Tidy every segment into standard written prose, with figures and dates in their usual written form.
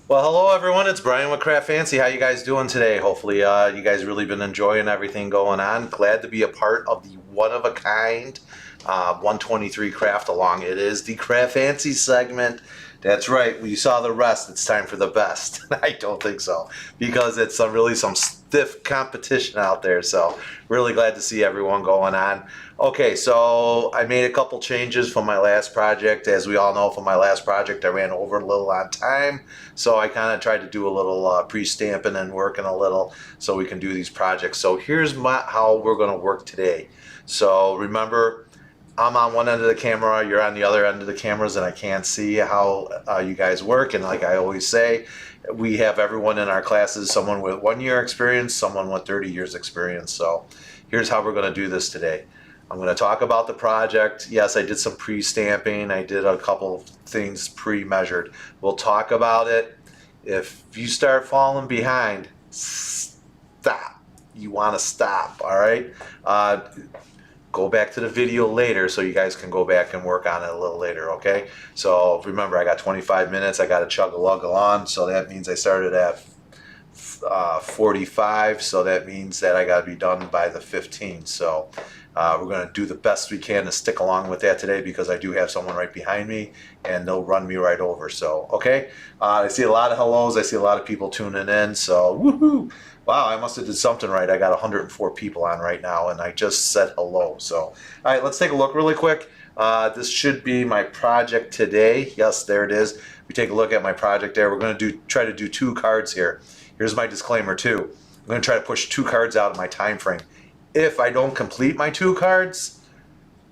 Well, hello everyone. It's Brian with Craftfancy. How you guys doing today? Hopefully, you guys really been enjoying everything going on. Glad to be a part of the one of a kind 123 craft along. It is the Craftfancy segment. That's right. When you saw the rest, it's time for the best. I don't think so because it's really some stiff competition out there. So really glad to see everyone going on. Okay, so I made a couple changes from my last project. As we all know, from my last project, I ran over a little on time. So I kind of tried to do a little pre-stamping and working a little so we can do these projects. So here's how we're going to work today. So remember, I'm on one end of the camera, you're on the other end of the cameras, and I can't see how you guys work. And like I always say, we have everyone in our classes, someone with 1 year experience, someone with 30 years experience. So here's how we're going to do this today. I'm going to talk about the project. Yes, I did some pre-stamping. I did a couple of things pre-measured. We'll talk about it. If you start falling behind, stop. You want to stop, all right? Go back to the video later so you guys can go back and work on it a little later, okay? So remember, I got 25 minutes. I got to chug a lug along, so that means I started at 45, so that means that I got to be done by the 15. So we're going to do the best we can to stick along with that today because I do have someone right behind me and they'll run me right over. So, okay. I see a lot of hellos. I see a lot of people tuning in. So, woohoo. Wow, I must have did something right. I got 104 people on right now and I just said hello. So, all right, let's take a look really quick. This should be my project today. Yes, there it is. We take a look at my project there. We're going to try to do 2 cards here. Here's my disclaimer too. I'm going to try to push 2 cards out of my time frame. If I don't complete my 2 cards,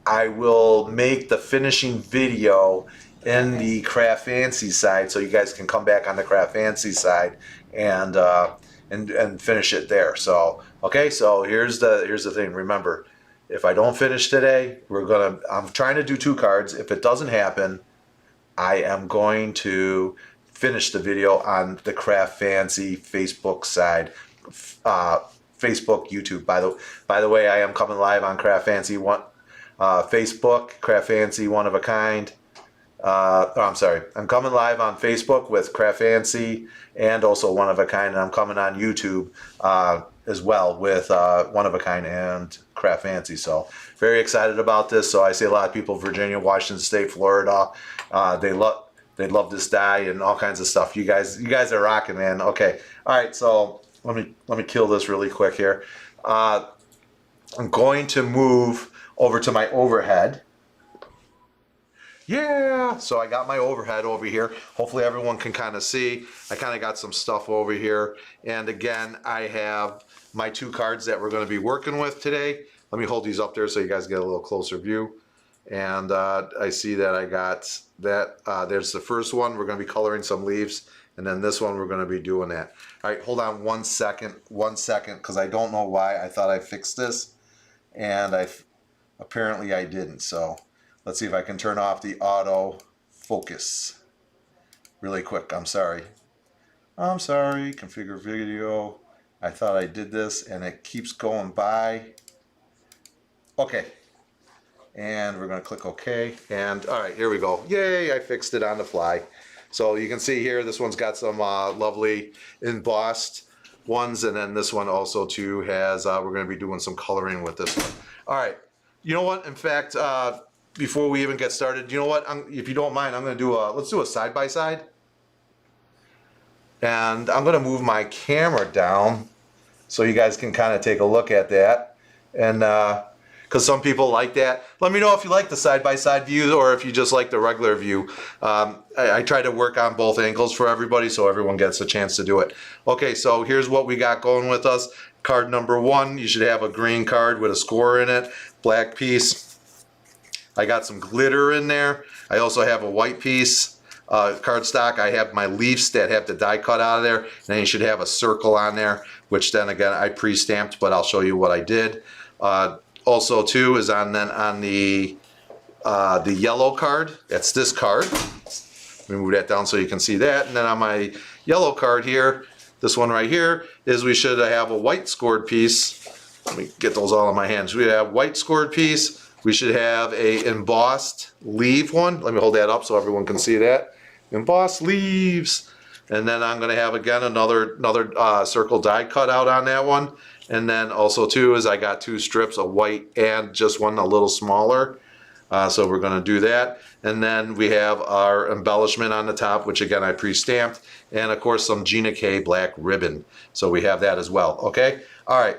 I will make the finishing video in the Craftfancy side, so you guys can come back on the Craftfancy side and finish it there. So okay, so here's the thing. Remember, if I don't finish today, I'm trying to do 2 cards. If it doesn't happen, I am going to finish the video on the Craftfancy Facebook side. Facebook, YouTube. By the way, I am coming live on Craftfancy Facebook, Craftfancy One of a Kind. I'm sorry. I'm coming live on Facebook with Craftfancy and also One of a Kind, and I'm coming on YouTube as well with One of a Kind and Craftfancy. So very excited about this. So I see a lot of people, Virginia, Washington State, Florida. They love this die and all kinds of stuff. You guys are rocking, man. Okay. All right. So let me kill this really quick here. I'm going to move over to my overhead. Yeah, so I got my overhead over here. Hopefully everyone can kind of see. I kind of got some stuff over here. And again, I have my 2 cards that we're going to be working with today. Let me hold these up there so you guys get a little closer view. And I see that I got that. There's the first one. We're going to be coloring some leaves. And then this one, we're going to be doing that. All right, hold on 1 second, because I don't know why. I thought I fixed this, and apparently I didn't. So let's see if I can turn off the auto focus really quick. I'm sorry. Configure video. I thought I did this, and it keeps going by. Okay. And we're going to click OK. And all right, here we go. Yay, I fixed it on the fly. So you can see here, this one's got some lovely embossed ones. And then this one also too has, we're going to be doing some coloring with this one. All right. You know what? In fact, before we even get started, you know what? If you don't mind, I'm going to do let's do a side-by-side. And I'm going to move my camera down so you guys can kind of take a look at that. And, because some people like that. Let me know if you like the side-by-side view or if you just like the regular view. I try to work on both angles for everybody so everyone gets a chance to do it. Okay, so here's what we got going with us. Card number 1, you should have a green card with a score in it, black piece. I got some glitter in there. I also have a white piece. Cardstock, I have my leaves that have the die cut out of there. And then you should have a circle on there, which then again I pre-stamped, but I'll show you what I did. Also too is on the yellow card. That's this card. Let me move that down so you can see that. And then on my yellow card here, this one right here, is we should have a white scored piece. Let me get those all in my hands. We have white scored piece. We should have a embossed leaf one. Let me hold that up so everyone can see that. Embossed leaves. And then I'm gonna have again another circle die cut out on that one. And then also too is I got 2 strips of white and just one a little smaller. So we're gonna do that. And then we have our embellishment on the top, which again I pre-stamped. And of course some Gina K black ribbon. So we have that as well, okay? All right,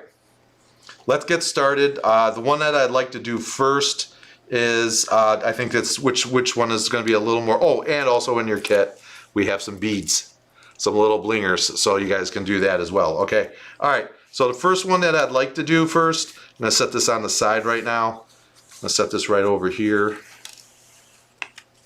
let's get started. The one that I'd like to do first is, I think that's, which one is gonna be a little more, oh, and also in your kit, we have some beads, some little blingers, so you guys can do that as well, okay? All right, so the first one that I'd like to do first, I'm gonna set this on the side right now. I'm gonna set this right over here.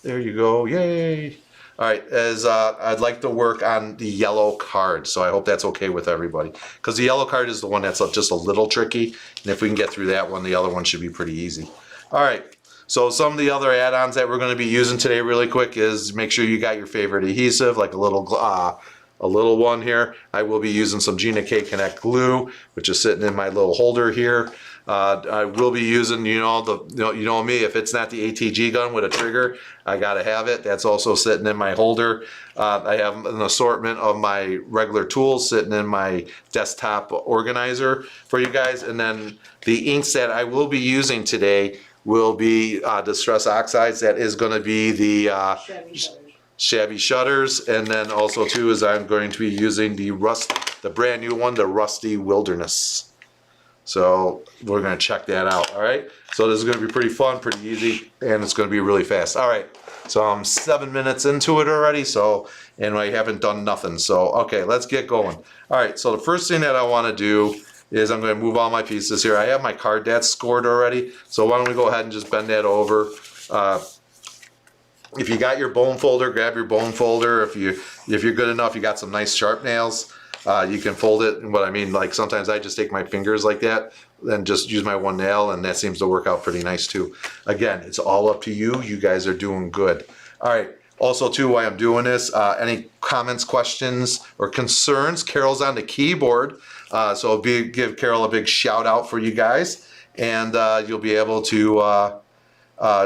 There you go, yay. All right, I'd like to work on the yellow card, so I hope that's okay with everybody. Because the yellow card is the one that's just a little tricky, and if we can get through that one, the other one should be pretty easy. All right, so some of the other add-ons that we're gonna be using today really quick is make sure you got your favorite adhesive, like a little one here. I will be using some Gina K Connect glue, which is sitting in my little holder here. I will be using, you know me, if it's not the ATG gun with a trigger, I gotta have it. That's also sitting in my holder. I have an assortment of my regular tools sitting in my desktop organizer for you guys. And then the inks that I will be using today will be Distress Oxides. That is gonna be the Shabby Shutters. And then also too is I'm going to be using the brand new one, the Rusty Wilderness. So we're gonna check that out, all right? So this is gonna be pretty fun, pretty easy, and it's gonna be really fast. All right, so I'm 7 minutes into it already, and I haven't done nothing. So, okay, let's get going. All right, so the first thing that I wanna do is I'm gonna move all my pieces here. I have my card that's scored already, so why don't we go ahead and just bend that over. If you got your bone folder, grab your bone folder. If you're good enough, you got some nice sharp nails. You can fold it, and what I mean, like sometimes I just take my fingers like that and just use my one nail, and that seems to work out pretty nice too. Again, it's all up to you. You guys are doing good. All right. Also too, while I'm doing this, any comments, questions, or concerns, Carol's on the keyboard. So give Carol a big shout out for you guys, and you'll be able to,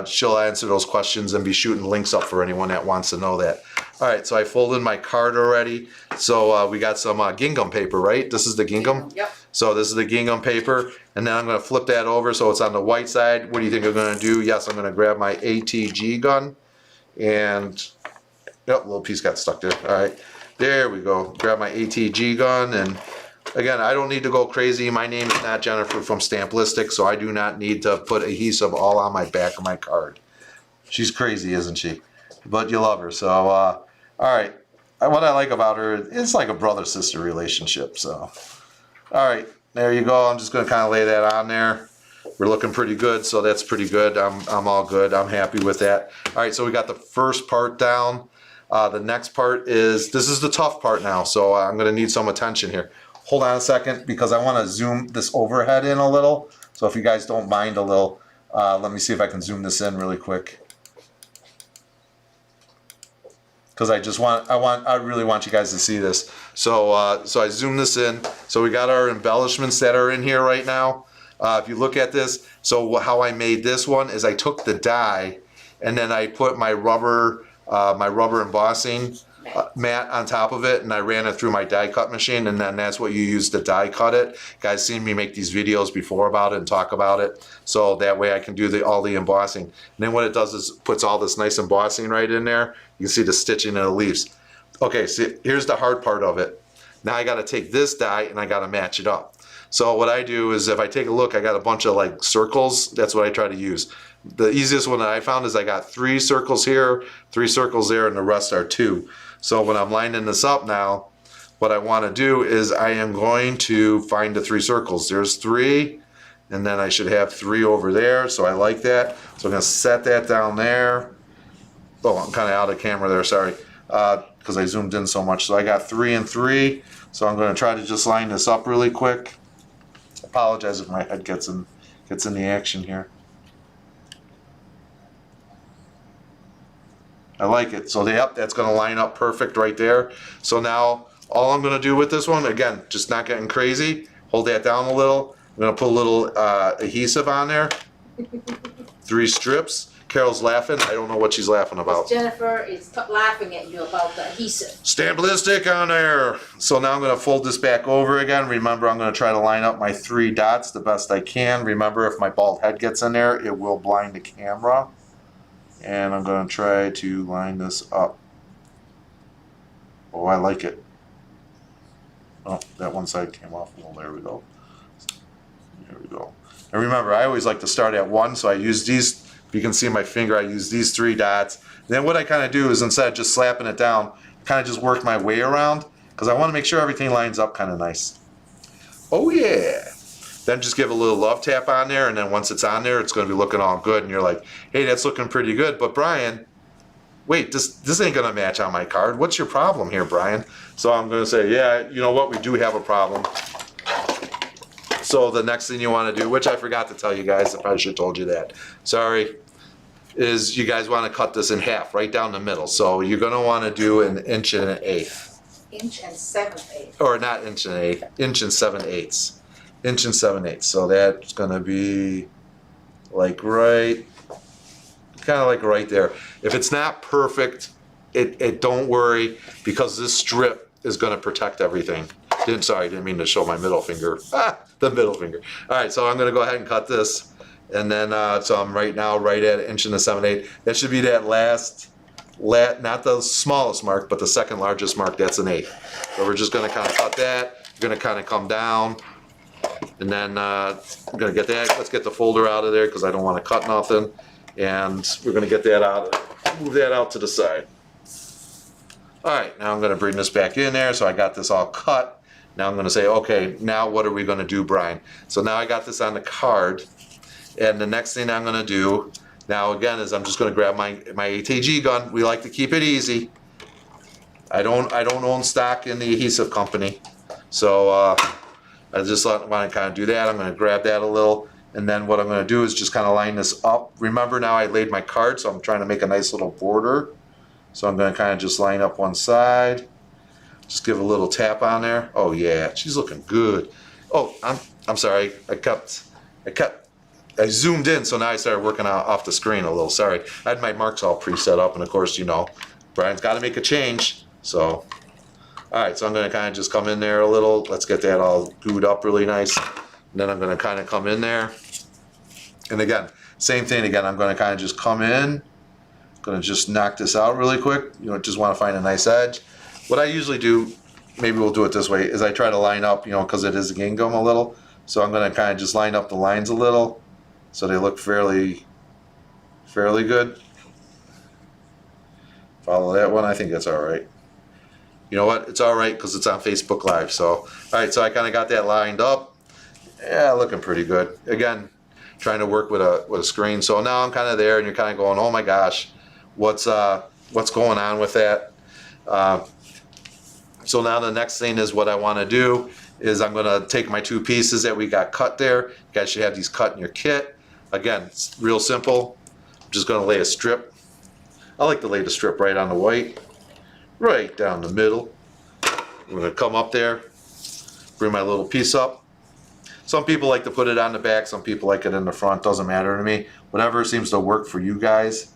she'll answer those questions and be shooting links up for anyone that wants to know that. All right, so I folded my card already. So we got some gingham paper, right? This is the gingham? Yep. So this is the gingham paper, and then I'm gonna flip that over so it's on the white side. What do you think I'm gonna do? Yes, I'm gonna grab my ATG gun, and, yep, little piece got stuck there. All right, there we go. Grab my ATG gun, and again, I don't need to go crazy. My name is not Jennifer from Stamplistic, so I do not need to put adhesive all on my back of my card. She's crazy, isn't she? But you love her, so, all right. What I like about her, it's like a brother-sister relationship, so. All right, there you go. I'm just gonna kind of lay that on there. We're looking pretty good, so that's pretty good. I'm all good. I'm happy with that. All right, so we got the first part down. The next part this is the tough part now, so I'm gonna need some attention here. Hold on a second, because I wanna zoom this overhead in a little. So if you guys don't mind a little, let me see if I can zoom this in really quick. Because I really want you guys to see this. So, so I zoom this in. So we got our embellishments that are in here right now. If you look at this, so how I made this one is I took the die and then I put my rubber embossing mat on top of it, and I ran it through my die cut machine, and then that's what you use to die cut it. Guys seen me make these videos before about it and talk about it, so that way I can do all the embossing. And then what it does is puts all this nice embossing right in there. You can see the stitching of the leaves. Okay, see, here's the hard part of it. Now I got to take this die and I got to match it up. So what I do is if I take a look, I got a bunch of like circles. That's what I try to use. The easiest one that I found is I got 3 circles here, 3 circles there, and the rest are 2. So when I'm lining this up now, what I want to do is I am going to find the 3 circles. There's 3, and then I should have 3 over there, so I like that. So I'm going to set that down there. Oh, I'm kind of out of camera there, sorry, because I zoomed in so much. So I got 3 and 3, so I'm going to try to just line this up really quick. Apologize if my head gets in the action here. I like it. So yep, that's going to line up perfect right there. So now all I'm going to do with this one, again, just not getting crazy, hold that down a little. I'm going to put a little adhesive on there. 3 strips. Carol's laughing. I don't know what she's laughing about. Jennifer is laughing at you about the adhesive. Stamp lipstick on there. So now I'm going to fold this back over again. Remember, I'm going to try to line up my 3 dots the best I can. Remember, if my bald head gets in there, it will blind the camera. And I'm going to try to line this up. Oh, I like it. Oh, that one side came off. Well, there we go. There we go. And remember, I always like to start at 1, so I use these. You can see my finger, I use these 3 dots. Then what I kind of do is, instead of just slapping it down, kind of just work my way around, because I want to make sure everything lines up kind of nice. Oh yeah. Then just give a little love tap on there, and then once it's on there, it's going to be looking all good, and you're like, hey, that's looking pretty good, but Brian, wait, this ain't going to match on my card. What's your problem here, Brian? So I'm going to say, yeah, you know what, we do have a problem. So the next thing you want to do, which I forgot to tell you guys, I probably should have told you that, sorry, is you guys want to cut this in half, right down the middle. So you're going to want to do an 1 1/8. 1 7/8. Or not 1 1/8, 1 7/8. 1 7/8. So that's going to be like right, kind of like right there. If it's not perfect, it don't worry, because this strip is going to protect everything. Didn't mean to show my middle finger. The middle finger. All right, so I'm going to go ahead and cut this. And then, so I'm right now right at 1 7/8. That should be that not the smallest mark, but the second largest mark. That's an 1/8. So we're just going to kind of cut that. We're going to kind of come down. And then I'm going to get that. Let's get the folder out of there, because I don't want to cut nothing. And we're going to get that out. Move that out to the side. All right, now I'm going to bring this back in there. So I got this all cut. Now I'm going to say, okay, now what are we going to do, Brian? So now I got this on the card. And the next thing I'm going to do now again is I'm just going to grab my ATG gun. We like to keep it easy. I don't own stock in the adhesive company, so I just want to kind of do that. I'm going to grab that a little, and then what I'm going to do is just kind of line this up. Remember, now I laid my card, so I'm trying to make a nice little border. So I'm going to kind of just line up one side. Just give a little tap on there. Oh yeah, she's looking good. Oh, I'm sorry. I zoomed in, so now I started working off the screen a little. Sorry. I had my marks all pre-set up, and of course, you know, Brian's got to make a change. So, all right, so I'm going to kind of just come in there a little. Let's get that all gooed up really nice. And then I'm going to kind of come in there. And again, same thing again. I'm going to kind of just come in. Going to just knock this out really quick. You know, just want to find a nice edge. What I usually do, maybe we'll do it this way, is I try to line up, you know, because it is a gingham a little. So I'm going to kind of just line up the lines a little, so they look fairly good. Follow that one. I think that's all right. You know what? It's all right because it's on Facebook Live. So, all right. So I kind of got that lined up. Yeah, looking pretty good. Again, trying to work with a screen. So now I'm kind of there, and you're kind of going, oh my gosh, what's going on with that? So now the next thing is what I want to do is I'm going to take my 2 pieces that we got cut there. You guys should have these cut in your kit. Again, it's real simple. I'm just going to lay a strip. I like to lay the strip right on the white, right down the middle. I'm going to come up there, bring my little piece up. Some people like to put it on the back, some people like it in the front. Doesn't matter to me. Whatever seems to work for you guys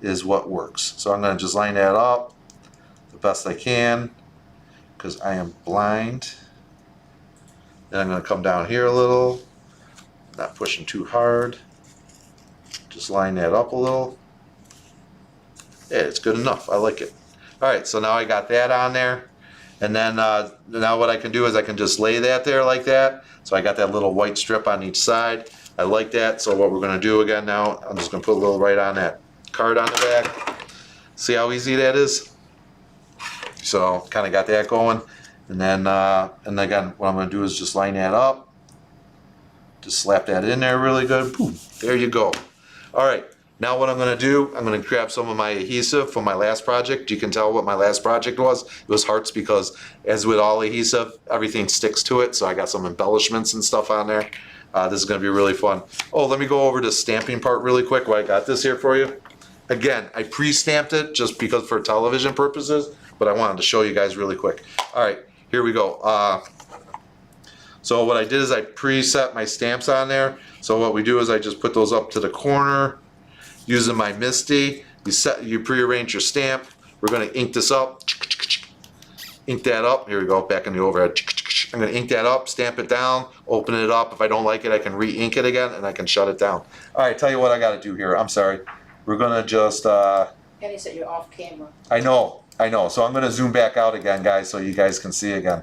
is what works. So I'm going to just line that up the best I can, because I am blind. Then I'm going to come down here a little, not pushing too hard. Just line that up a little. Yeah, it's good enough. I like it. All right, so now I got that on there. And then now what I can do is I can just lay that there like that. So I got that little white strip on each side. I like that. So what we're going to do again now, I'm just going to put a little right on that card on the back. See how easy that is? So kind of got that going. And then again, what I'm going to do is just line that up. Just slap that in there really good. Boom, there you go. All right, now what I'm going to do, I'm going to grab some of my adhesive from my last project. You can tell what my last project was. It was hearts because, as with all adhesive, everything sticks to it. So I got some embellishments and stuff on there. This is going to be really fun. Oh, let me go over the stamping part really quick while I got this here for you. Again, I pre-stamped it just because for television purposes, but I wanted to show you guys really quick. All right, here we go. So what I did is I preset my stamps on there. So what we do is I just put those up to the corner, using my Misty. You prearrange your stamp. We're going to ink this up. Ink that up. Here we go, back in the overhead. I'm going to ink that up, stamp it down, open it up. If I don't like it, I can re-ink it again, and I can shut it down. All right, tell you what I got to do here. I'm sorry. We're going to just... Kenny said you're off camera. I know. So I'm going to zoom back out again, guys, so you guys can see again.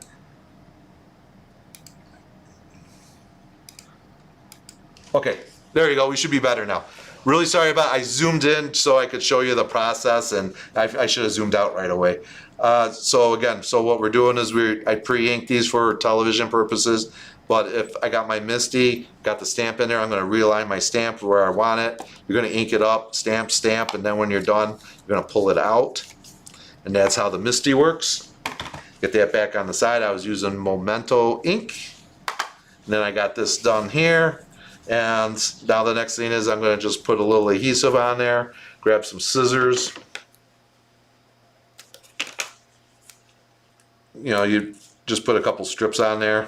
Okay, there you go. We should be better now. Really sorry about I zoomed in so I could show you the process, and I should have zoomed out right away. So what we're doing is I pre-ink these for television purposes, but if I got my Misty, got the stamp in there, I'm going to realign my stamp where I want it. You're going to ink it up, stamp, and then when you're done, you're going to pull it out. And that's how the Misty works. Get that back on the side. I was using Memento ink. And then I got this done here. And now the next thing is I'm going to just put a little adhesive on there, grab some scissors. You know, you just put a couple strips on there.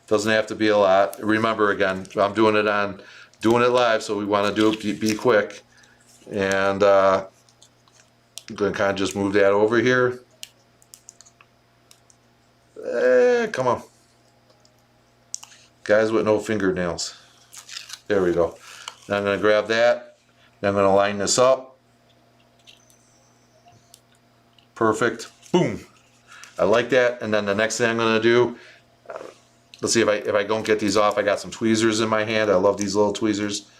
Doesn't have to be a lot. Remember, again, I'm doing it live, so we want to do it be quick. And I'm going to kind of just move that over here. Come on. Guys with no fingernails. There we go. Now I'm going to grab that. Then I'm going to line this up. Perfect. Boom. I like that. And then the next thing I'm going to do, let's see if I don't get these off. I got some tweezers in my hand. I love these little tweezers.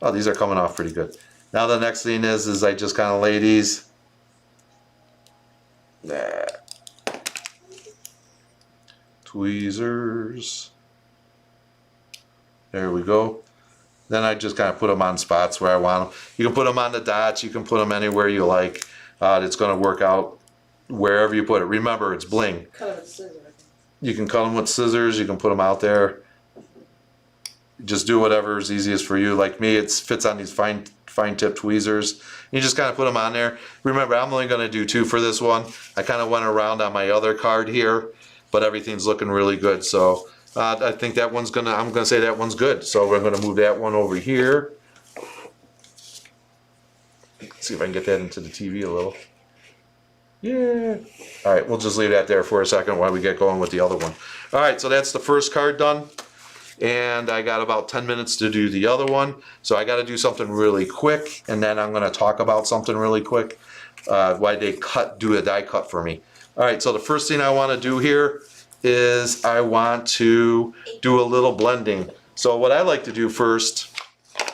Oh, these are coming off pretty good. Now the next thing is I just kind of lay these. Tweezers. There we go. Then I just kind of put them on spots where I want them. You can put them on the dots. You can put them anywhere you like. It's going to work out wherever you put it. Remember, it's bling. Cut it with scissors. You can cut them with scissors. You can put them out there. Just do whatever is easiest for you. Like me, it fits on these fine tip tweezers. You just kind of put them on there. Remember, I'm only going to do 2 for this one. I kind of went around on my other card here, but everything's looking really good. So I think that one's I'm going to say that one's good. So we're going to move that one over here. Let's see if I can get that into the TV a little. Yeah. All right, we'll just leave that there for a second while we get going with the other one. All right, so that's the first card done. And I got about 10 minutes to do the other one. So I got to do something really quick, and then I'm going to talk about something really quick. Why they do a die cut for me. All right, so the first thing I want to do here is I want to do a little blending. So what I like to do first,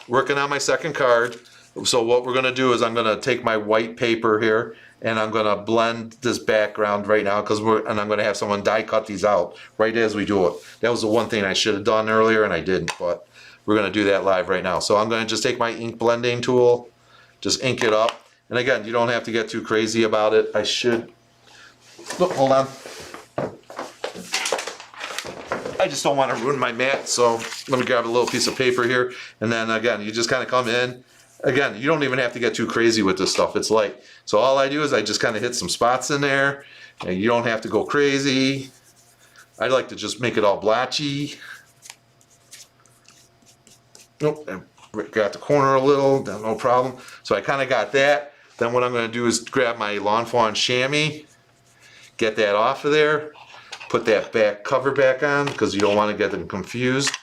working on my second card. So what we're going to do is I'm going to take my white paper here, and I'm going to blend this background right now and I'm going to have someone die cut these out right as we do it. That was the one thing I should have done earlier and I didn't, but we're going to do that live right now. So I'm going to just take my ink blending tool, just ink it up. And again, you don't have to get too crazy about it. Look, hold on. I just don't want to ruin my mat, so let me grab a little piece of paper here. And then again, you just kind of come in. Again, you don't even have to get too crazy with this stuff. It's light. So all I do is I just kind of hit some spots in there. And you don't have to go crazy. I like to just make it all blotchy. Nope, I got the corner a little, no problem. So I kind of got that. Then what I'm going to do is grab my Lawn Fawn chamois, get that off of there, put that back cover back on because you don't want to get them confused.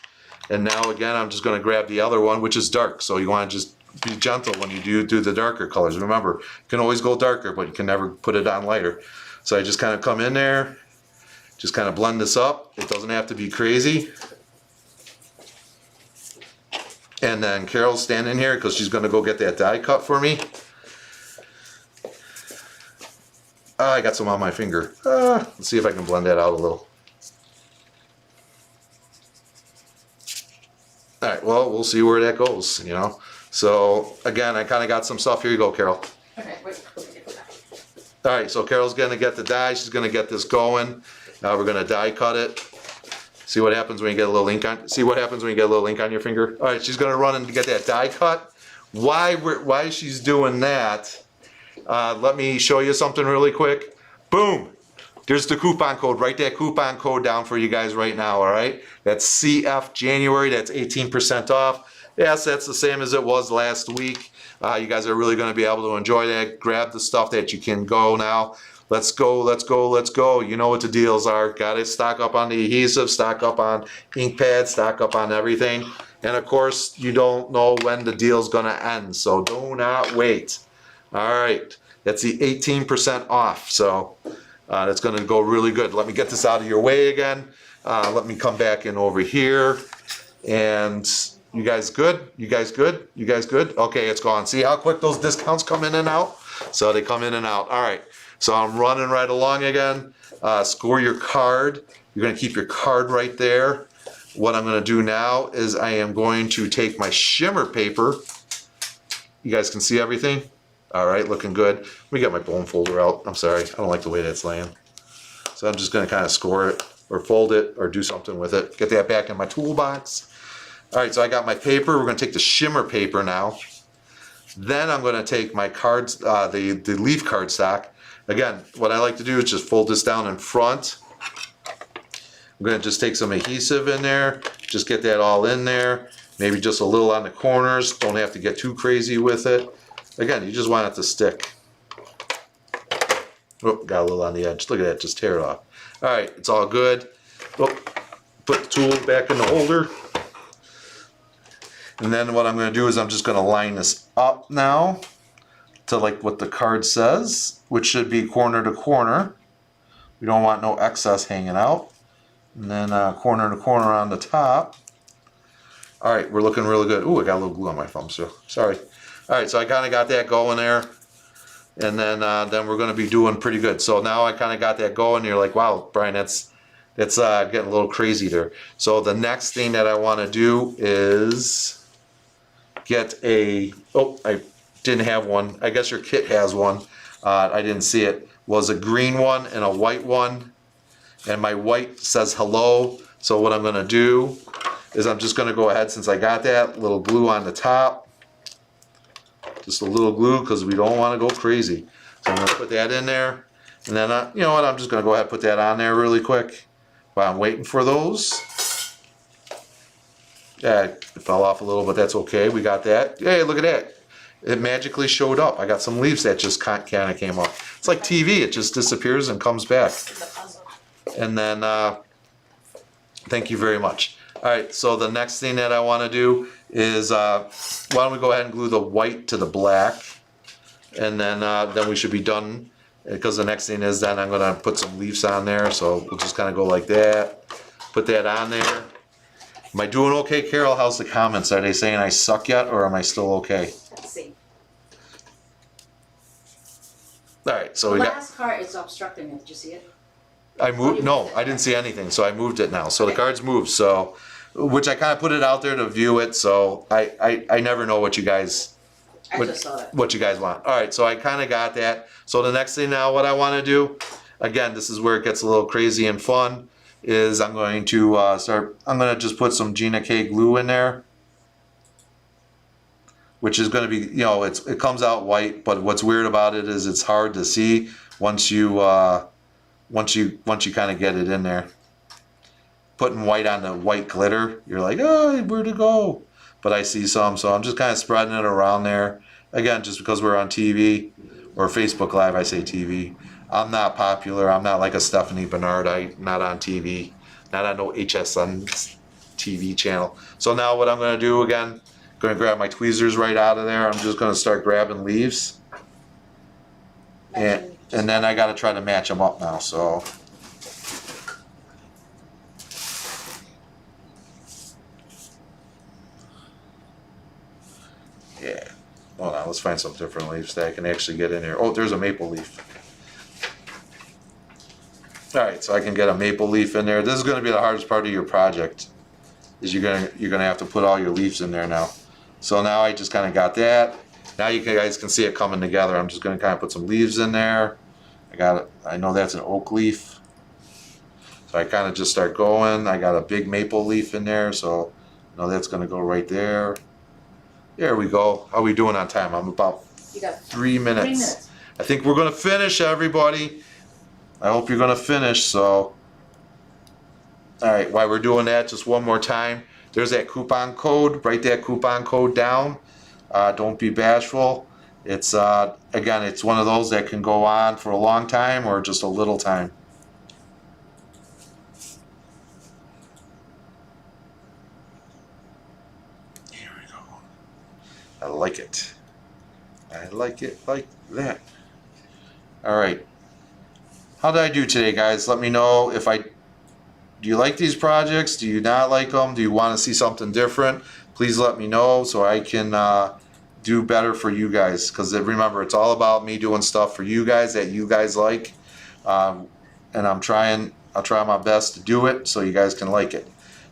And now again, I'm just going to grab the other one, which is dark. So you want to just be gentle when you do the darker colors. Remember, you can always go darker, but you can never put it on lighter. So I just kind of come in there, just kind of blend this up. It doesn't have to be crazy. And then Carol's standing here because she's going to go get that die cut for me. I got some on my finger. Let's see if I can blend that out a little. All right, well, we'll see where that goes, you know. So, again, I kind of got some stuff. Here you go, Carol. Okay, wait. All right, so Carol's going to get the die. She's going to get this going. Now we're going to die cut it. See what happens when you get a little ink on. See what happens when you get a little ink on your finger. All right, she's going to run and get that die cut. Why she's doing that? Let me show you something really quick. Boom. There's the coupon code. Write that coupon code down for you guys right now, all right? That's CF January. That's 18% off. Yes, that's the same as it was last week. You guys are really going to be able to enjoy that. Grab the stuff that you can go now. Let's go, let's go, let's go. You know what the deals are. Got to stock up on the adhesive, stock up on ink pads, stock up on everything. And of course, you don't know when the deal's going to end, so do not wait. All right, that's the 18% off, so that's going to go really good. Let me get this out of your way again. Let me come back in over here. And you guys good? You guys good? You guys good? Okay, it's gone. See how quick those discounts come in and out? So they come in and out. All right, so I'm running right along again. Score your card. You're going to keep your card right there. What I'm going to do now is I am going to take my shimmer paper. You guys can see everything? All right, looking good. Let me get my bone folder out. I'm sorry, I don't like the way that's laying. So I'm just going to kind of score it or fold it or do something with it. Get that back in my toolbox. All right, so I got my paper. We're going to take the shimmer paper now. Then I'm going to take my cards, the leaf cardstock. Again, what I like to do is just fold this down in front. I'm going to just take some adhesive in there, just get that all in there, maybe just a little on the corners, don't have to get too crazy with it. Again, you just want it to stick. Oh, got a little on the edge, look at that, just tear it off. All right, it's all good. Oh, put the tool back in the holder. And then what I'm going to do is I'm just going to line this up now to like what the card says, which should be corner to corner. We don't want no excess hanging out. And then corner to corner on the top. All right, we're looking really good. Ooh, I got a little glue on my thumb, so sorry. All right, so I kind of got that going there. And then we're going to be doing pretty good. So now I kind of got that going. You're like, wow, Brian, that's getting a little crazy there. So the next thing that I want to do is get a, oh, I didn't have one. I guess your kit has one. I didn't see it. Was a green one and a white one. And my white says hello. So what I'm going to do is I'm just going to go ahead, since I got that little glue on the top. Just a little glue because we don't want to go crazy. So I'm going to put that in there. And then, you know what, I'm just going to go ahead and put that on there really quick while I'm waiting for those. Yeah, it fell off a little, but that's okay. We got that. Hey, look at that. It magically showed up. I got some leaves that just kind of came up. It's like TV. It just disappears and comes back. And then, thank you very much. All right, so the next thing that I want to do is, why don't we go ahead and glue the white to the black, and then we should be done. Because the next thing is then I'm going to put some leaves on there, so we'll just kind of go like that. Put that on there. Am I doing okay, Carol? How's the comments? Are they saying I suck yet, or am I still okay? Let's see. All right, so The we got. last card is obstructing it. Did you see it? I moved. No, I didn't see anything, so I moved it now. So the cards moved. So, which I kind of put it out there to view it. So I never know what you guys. I just saw that. What you guys want. All right, so I kind of got that. So the next thing now, what I want to do, again, this is where it gets a little crazy and fun, is I'm going to I'm going to just put some Gina K glue in there, which is going to be, you know, it comes out white, but what's weird about it is it's hard to see once you kind of get it in there. Putting white on the white glitter, you're like, oh, where'd it go? But I see some, so I'm just kind of spreading it around there. Again, just because we're on TV or Facebook Live, I say TV. I'm not popular. I'm not like a Stephanie Bernard. I'm not on TV. Not on no HSN TV channel. So now what I'm going to do again, going to grab my tweezers right out of there. I'm just going to start grabbing leaves. And then I got to try to match them up now. So. Yeah. Hold on, let's find some different leaves that I can actually get in here. Oh, there's a maple leaf. All right, so I can get a maple leaf in there. This is going to be the hardest part of your project, is you're gonna have to put all your leaves in there now. So now I just kind of got that. Now you guys can see it coming together. I'm just going to kind of put some leaves in there. I know that's an oak leaf. So I kind of just start going. I got a big maple leaf in there, so I know that's going to go right there. There we go. How are we doing on time? I'm about You got 3 minutes. 3 minutes. I think we're going to finish, everybody. I hope you're going to finish. So, all right, while we're doing that, just one more time. there's that coupon code. Write that coupon code down. Don't be bashful. It's again, it's one of those that can go on for a long time or just a little time. Here we go. I like it. I like it like that. All right. How did I do today, guys? Let me know if do you like these projects? Do you not like them? Do you want to see something different? Please let me know so I can do better for you guys. Because remember, it's all about me doing stuff for you guys that you guys like. And I'll try my best to do it so you guys can like it.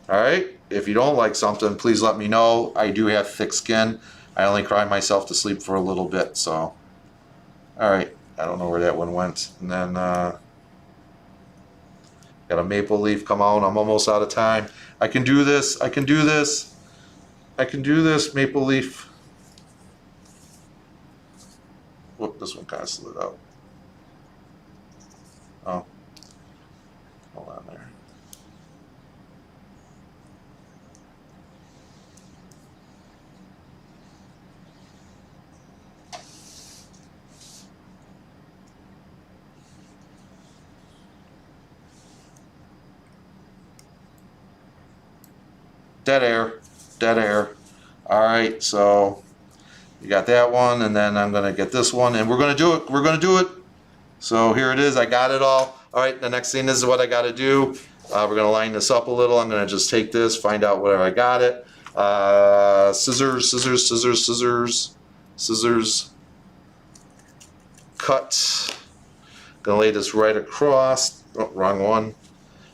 All right? If you don't like something, please let me know. I do have thick skin. I only cry myself to sleep for a little bit. So, all right. I don't know where that one went. And then got a maple leaf come out. I'm almost out of time. I can do this. I can do this. I can do this, maple leaf. Whoop, this one kind of slid out. Oh. Hold on there. Dead air, dead air. All right, so you got that one, and then I'm gonna get this one, and we're gonna do it. We're gonna do it. So here it is. I got it all. All right, the next thing is what I got to do. We're gonna line this up a little. I'm gonna just take this, find out where I got it. Scissors, scissors, scissors, scissors, scissors. Cut. Gonna lay this right across. Oh, wrong one.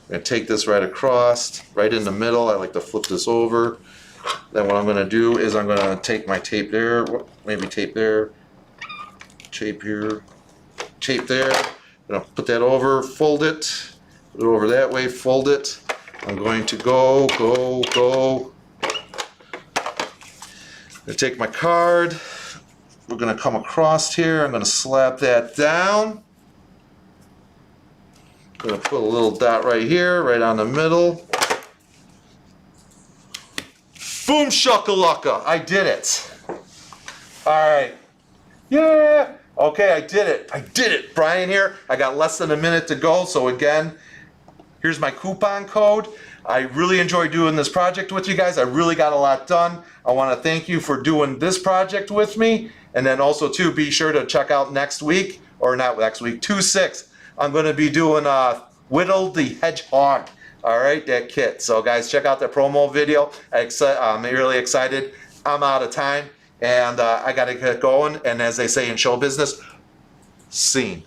I'm going to take this right across, right in the middle. I like to flip this over. Then what I'm going to do is I'm going to take my tape there, maybe tape there, tape here, tape there. I'm going to put that over, fold it, put it over that way, fold it. I'm going to go. I'm going to take my card. We're going to come across here. I'm going to slap that down. I'm going to put a little dot right here, right on the middle. Boom shakalaka, I did it. All right, yeah, okay, I did it. I did it, Brian here. I got less than a minute to go, so again, here's my coupon code. I really enjoyed doing this project with you guys. I really got a lot done. I want to thank you for doing this project with me. And then also too, be sure to check out next week, or not next week, 2/6. I'm going to be doing Whittle the Hedgehog. All right, that kit. So guys, check out that promo video. I'm really excited. I'm out of time, and I got to get going. And as they say in show business, scene.